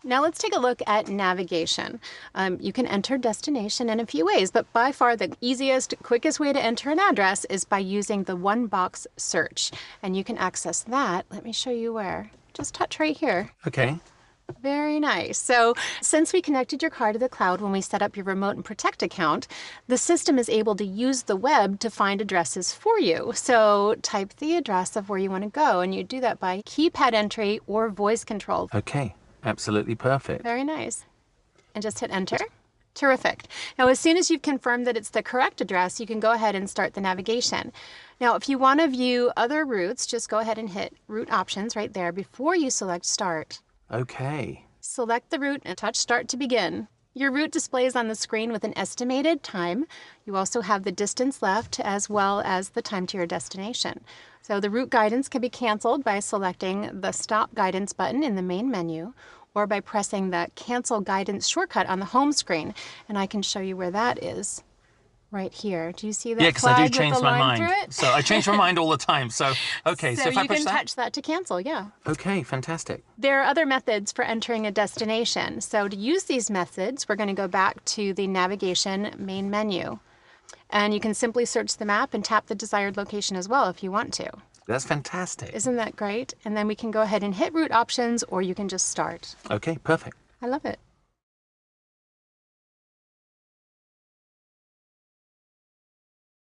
Now let's take a look at navigation. You can enter destination in a few ways, but by far the easiest, quickest way to enter an address is by using the one box search. And you can access that. Let me show you where. Just touch right here. Okay. Very nice. So since we connected your car to the cloud when we set up your Remote and Protect account, the system is able to use the web to find addresses for you. So type the address of where you want to go, and you do that by keypad entry or voice control. Okay. Absolutely perfect. Very nice. And just hit enter. Terrific. Now, as soon as you've confirmed that it's the correct address, you can go ahead and start the navigation. Now, if you want to view other routes, just go ahead and hit route options right there before you select start. Okay. Select the route and touch start to begin. Your route displays on the screen with an estimated time. You also have the distance left as well as the time to your destination. So the route guidance can be canceled by selecting the Stop Guidance button in the main menu or by pressing the Cancel Guidance shortcut on the home screen. And I can show you where that is right here. Do you see that? Yeah, because I do change my mind. Through it? So I change my mind all the time. So, okay, so if I you push can that? touch that to cancel, yeah. Okay, fantastic. There are other methods for entering a destination. So to use these methods, we're going to go back to the navigation main menu. And you can simply search the map and tap the desired location as well if you want to. That's fantastic. Isn't that great? And then we can go ahead and hit route options, or you can just start. Okay, perfect. I love it.